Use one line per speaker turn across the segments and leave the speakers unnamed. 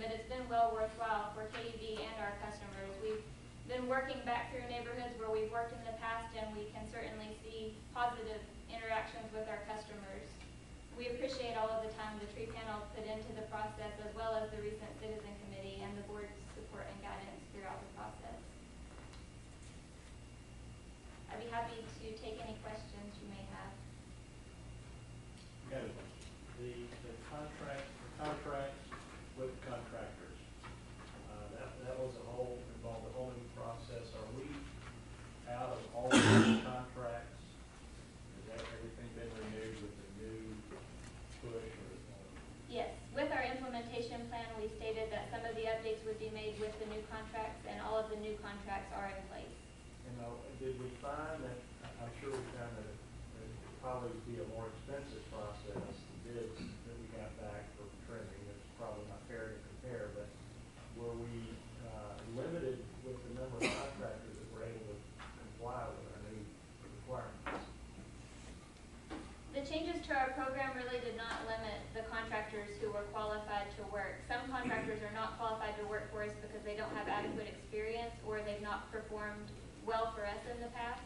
that it's been well worthwhile for KUB and our customers. We've been working back through neighborhoods where we've worked in the past, and we can certainly see positive interactions with our customers. We appreciate all of the time the tree panel put into the process, as well as the recent citizen committee and the board's support and guidance throughout the process. I'd be happy to take any questions you may have.
Yeah, the contracts with contractors. That was involved a whole new process. Are we out of all of those contracts? Has everything been renewed with the new push?
Yes, with our implementation plan, we stated that some of the updates would be made with the new contracts, and all of the new contracts are in place.
You know, did we find that, I'm sure we found that it would probably be a more expensive process, the bids that we got back for trimming. It's probably not fair to compare, but were we limited with the number of contractors that were able to comply with our new requirements?
The changes to our program really did not limit the contractors who were qualified to work. Some contractors are not qualified to work for us because they don't have adequate experience or they've not performed well for us in the past.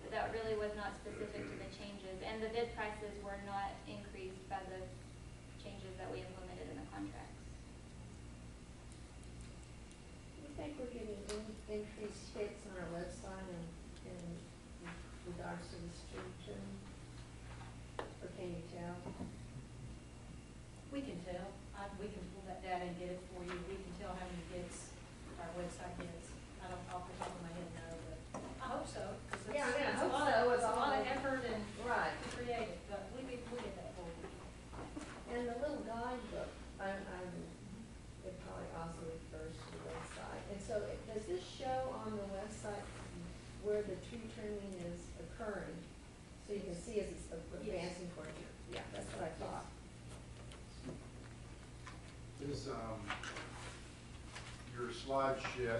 But that really was not specific to the changes. And the bid prices were not increased by the changes that we implemented in the contracts.
Do you think we're getting increased hits on our website in regards to the street trim? Or can you tell?
We can tell. We can pull that data and get it for you. We can tell how many hits our website gets. I don't off the top of my head know, but I hope so.
Yeah, I
it's
hope
a lot
so.
It's a lot of effort and
right
to create it, but we get that for you.
And the little guidebook, it probably also refers to the website. And so does this show on the website where the tree trimming is occurring? So you can see as it's advancing towards you. Yeah, that's what I thought.
Is, your slide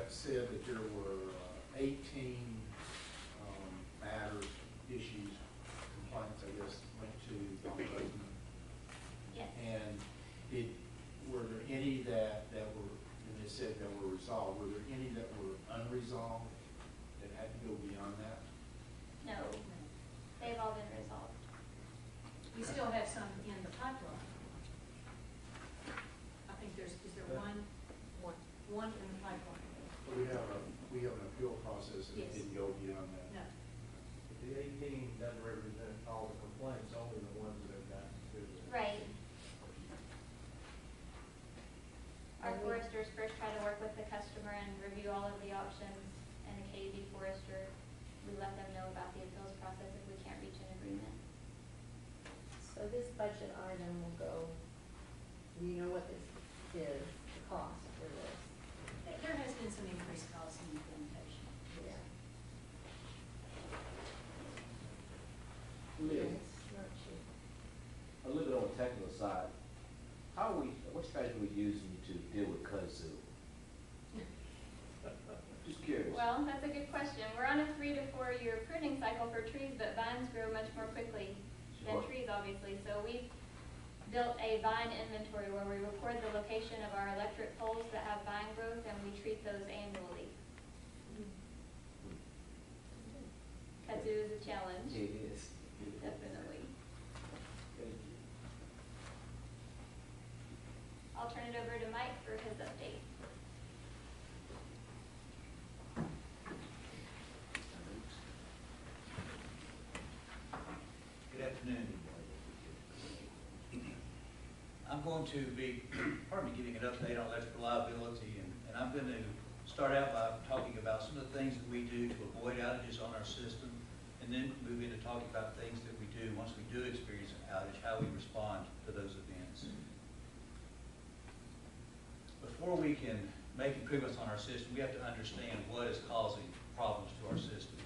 said that there were 18 matters, issues, complaints, I guess, went to the ombudsman.
Yes.
And were there any that were, and it said that were resolved, were there any that were unresolved that had to go beyond that?
No, they've all been resolved.
We still have some in the pipeline. I think is there one in the pipeline?
We have an appeal process and
Yes.
it didn't go beyond that.
No.
But the 18 doesn't represent all the complaints, only the ones that have gotten to the.
Right. Our foresters first try to work with the customer and review all of the options, and the KUB forester, we let them know about the appeals process if we can't reach an agreement.
So this budget item will go, do you know what this is, the cost for this?
There has been some increased costs in implementation.
Yeah.
Liz,
It's not cheap.
a little bit on the technical side, what strategy are we using to deal with kudzu? Just curious.
Well, that's a good question. We're on a 3 to 4 year pruning cycle for trees, but vines grow much more quickly than trees, obviously. So we've built a vine inventory where we record the location of our electric poles that have vine growth, and we treat those annually. Kudzu is a challenge.
It is.
Definitely.
Thank you.
I'll turn it over to Mike for his update.
Good afternoon. I'm going to be, giving an update on electric reliability, and I'm going to start out by talking about some of the things that we do to avoid outages on our system, and then move into talking about things that we do once we do experience an outage, how we respond to those events. Before we can make improvements on our system, we have to understand what is causing problems to our system.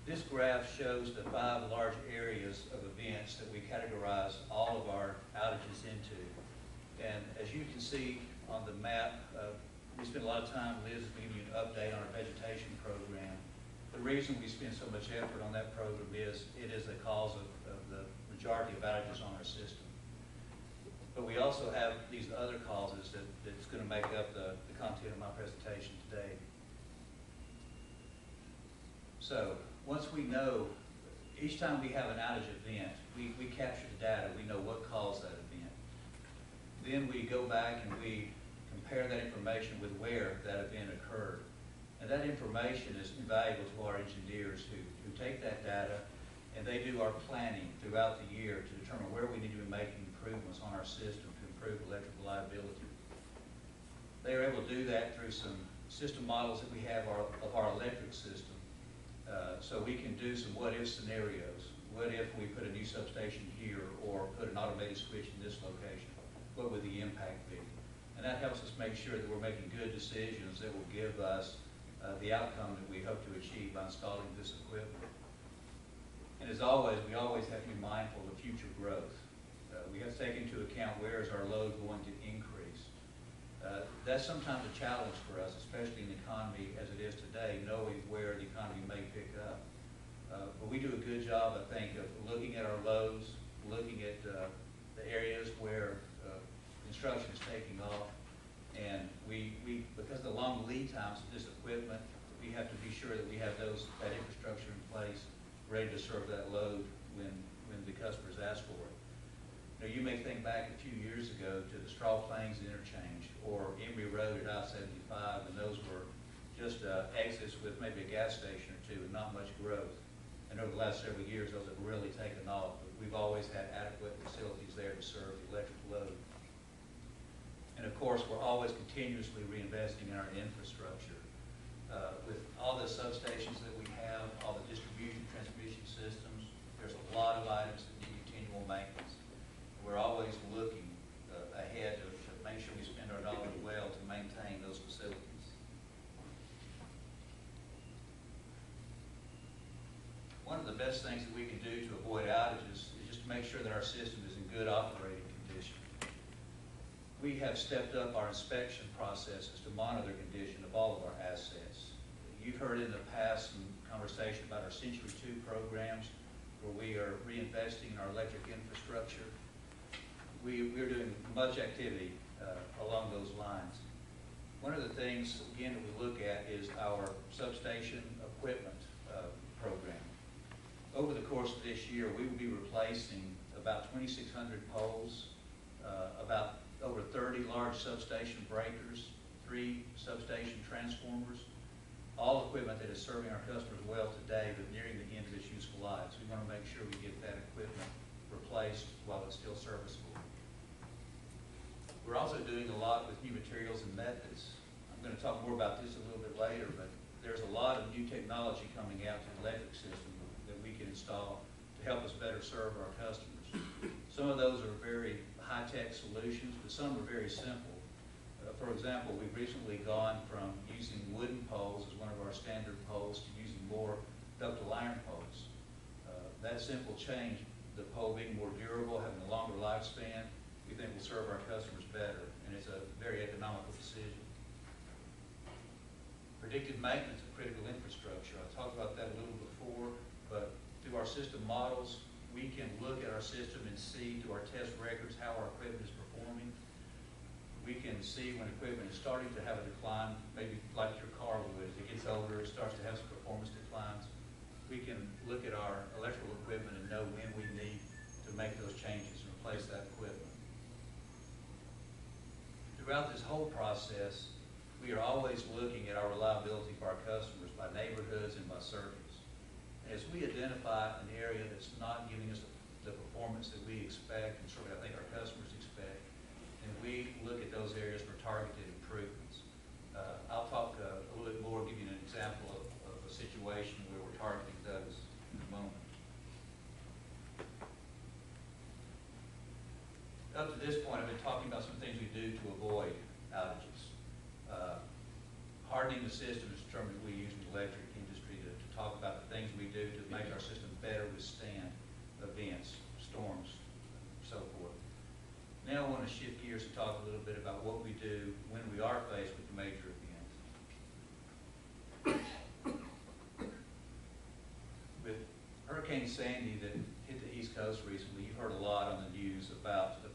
This graph shows the 5 large areas of events that we categorize all of our outages into. And as you can see on the map, we spend a lot of time, Liz, giving you an update on our vegetation program. The reason we spend so much effort on that program is it is the cause of the majority of outages on our system. But we also also have these other causes that's going to make up the content of my presentation today. So once we know, each time we have an outage event, we capture the data, we know what caused that event. Then we go back and we compare that information with where that event occurred. And that information is invaluable to our engineers who take that data and they do our planning throughout the year to determine where we need to be making improvements on our system to improve electrical reliability. They are able to do that through some system models that we have of our electric system. So we can do some what-if scenarios. What if we put a new substation here or put an automated switch in this location? What would the impact be? And that helps us make sure that we're making good decisions that will give us the outcome that we hope to achieve by installing this equipment. And as always, we always have to be mindful of future growth. We have to take into account where is our load going to increase. That's sometimes a challenge for us, especially in the economy as it is today, knowing where the economy may pick up. But we do a good job, I think, of looking at our loads, looking at the areas where construction is taking off, and we because of the long lead times of this equipment, we have to be sure that we have that infrastructure in place, ready to serve that load when the customers ask for it. Now, you may think back a few years ago to the Straw Plains interchange or Emory Road at I-75, and those were just exits with maybe a gas station or two and not much growth. And over the last several years, those have really taken off. But we've always had adequate facilities there to serve the electric load. And of course, we're always continuously reinvesting in our infrastructure. With all the substations that we have, all the distribution, transmission systems, there's a lot of items that need continual maintenance. We're always looking ahead to make sure we spend our dollars well to maintain those facilities. One of the best things that we can do to avoid outages is just to make sure that our system is in good operating condition. We have stepped up our inspection processes to monitor the condition of all of our assets. You've heard in the past some conversation about our Century 2 programs where we are reinvesting in our electric infrastructure. We're doing much activity along those lines. One of the things, again, that we look at is our substation equipment program. Over the course of this year, we will be replacing about 2,600 poles, about over 30 large substation breakers, 3 substation transformers, all equipment that is serving our customers well today, but nearing the end of its useful life. So we want to make sure we get that equipment replaced while it's still serviceable. We're also doing a lot with new materials and methods. I'm going to talk more about this a little bit later, but there's a lot of new technology coming out to the electric system that we can install to help us better serve our customers. Some of those are very high-tech solutions, but some are very simple. For example, we've recently gone from using wooden poles as one of our standard poles to using more ductile iron poles. That simple change, the pole being more durable, having a longer lifespan, we think will serve our customers better, and it's a very economical decision. Predictive maintenance of critical infrastructure. I talked about that a little before, but through our system models, we can look at our system and see through our test records how our equipment is performing. We can see when equipment is starting to have a decline, maybe like your car would. As it gets older, it starts to have some performance declines. We can look at our electrical equipment and know when we need to make those changes and replace that equipment. Throughout this whole process, we are always looking at our reliability for our customers by neighborhoods and by circuits. As we identify an area that's not giving us the performance that we expect, and certainly I think our customers expect, and we look at those areas for targeted improvements. I'll talk a little bit more, give you an example of a situation where we're targeting those in a moment. Up to this point, I've been talking about some things we do to avoid outages. Hardening the system is a term that we use in the electric industry to talk about the things we do to make our system better withstand events, storms, so forth. Now I want to shift gears and talk a little bit about what we do when we are faced with a major event. With Hurricane Sandy that hit the East Coast recently, you've heard a lot on the news about the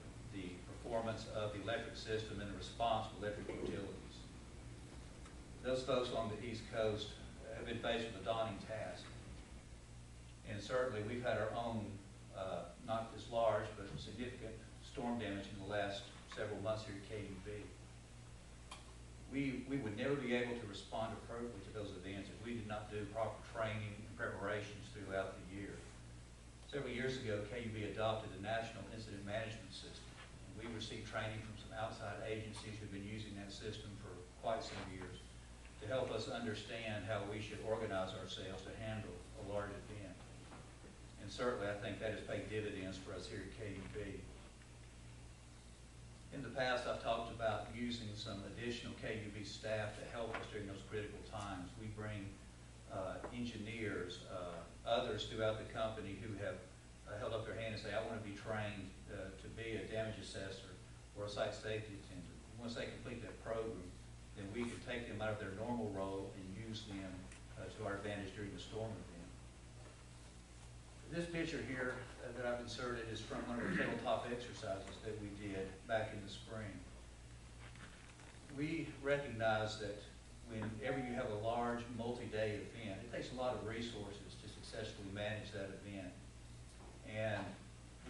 performance elements of the electric system and the response of electric utilities. Those folks on the East Coast have been faced with a daunting task. And certainly we've had our own, not as large, but significant storm damage in the last several months here at KUB. We would never be able to respond appropriately to those events if we did not do proper training and preparations throughout the year. Several years ago, KUB adopted the National Incident Management System. And we received training from some outside agencies who've been using that system for quite some years to help us understand how we should organize ourselves to handle a large event. And certainly, I think that has paid dividends for us here at KUB. In the past, I've talked about using some additional KUB staff to help us during those critical times. We bring engineers, others throughout the company who have held up their hand and say, I want to be trained to be a damage assessor or a site safety attendant. Once they complete that program, then we can take them out of their normal role and use them to our advantage during the storm event. This picture here that I've inserted is from one of the tabletop exercises that we did back in the spring. We recognize that whenever you have a large multi-day event, it takes a lot of resources to successfully manage that event. And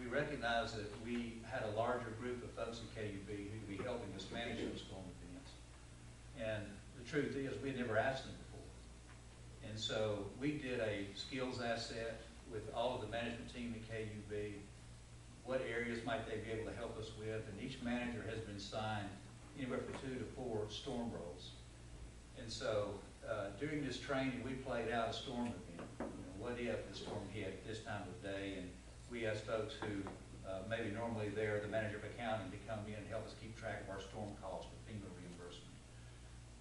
we recognize that we had a larger group of folks at KUB who would be helping us manage those storm events. And the truth is, we had never asked them before. And so we did a skills asset with all of the management team at KUB. What areas might they be able to help us with? And each manager has been assigned anywhere from 2 to 4 storm roles. And so during this training, we played out a storm event. What if the storm hit this time of day? And we asked folks who maybe normally they're the manager of accounting to come in and help us keep track of our storm costs for FEMA reimbursement.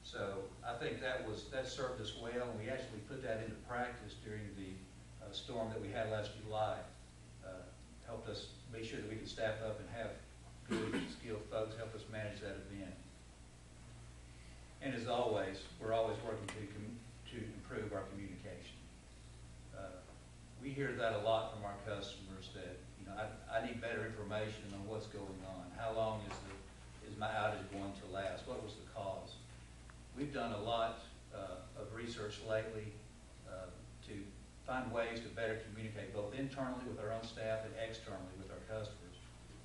So I think that served us well, and we actually put that into practice during the storm that we had last July. Helped us make sure that we could staff up and have good, skilled folks help us manage that event. And as always, we're always working to improve our communication. We hear that a lot from our customers that, I need better information on what's going on. How long is my outage going to last? What was the cause? We've done a lot of research lately to find ways to better communicate both internally with our own staff and externally with our customers.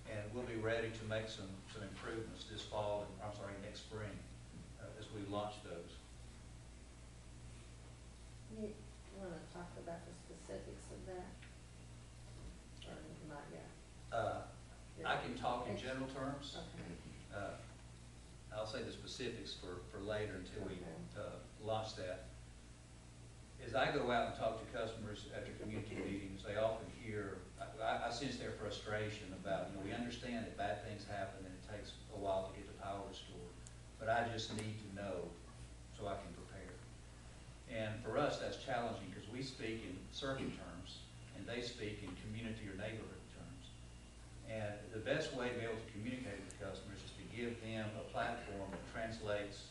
And we'll be ready to make some improvements this fall, and next spring as we launch those.
You want to talk about the specifics of that? Or not yet?
I can talk in general terms.
Okay.
I'll say the specifics for later until we launch that. As I go out and talk to customers after community meetings, they often hear, I sense their frustration about, we understand that bad things happen and it takes a while to get the power restored, but I just need to know so I can prepare. And for us, that's challenging because we speak in circuit terms and they speak in community or neighborhood terms. And the best way to be able to communicate with customers is to give them a platform that translates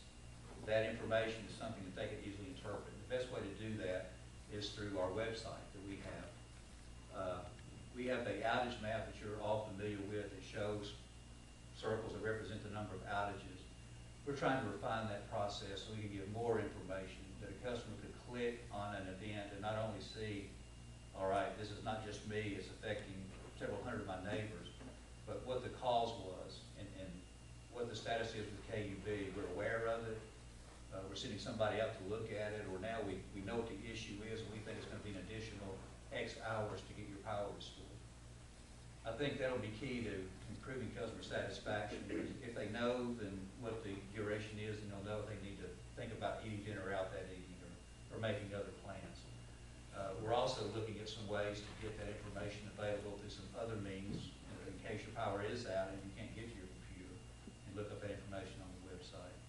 that information to something that they can easily interpret. The best way to do that is through our website that we have. We have the outage map that you're all familiar with. It shows circles that represent the number of outages. We're trying to refine that process so we can give more information that a customer could click on an event and not only see, all right, this is not just me, it's affecting several hundred of my neighbors, but what the cause was and what the status is with KUB. We're aware of it. We're sending somebody out to look at it, or now we know what the issue is and we think it's going to be an additional X hours to get your power restored. I think that'll be key to improving customer satisfaction. If they know then what the duration is, then they'll know if they need to think about eating dinner out that evening or making other plans. We're also looking at some ways to get that information available through some other means in case your power is out and you can't get to your computer, and look up that information on the website.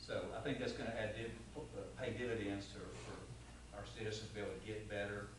So I think that's going to pay dividends for our citizens to be able to get better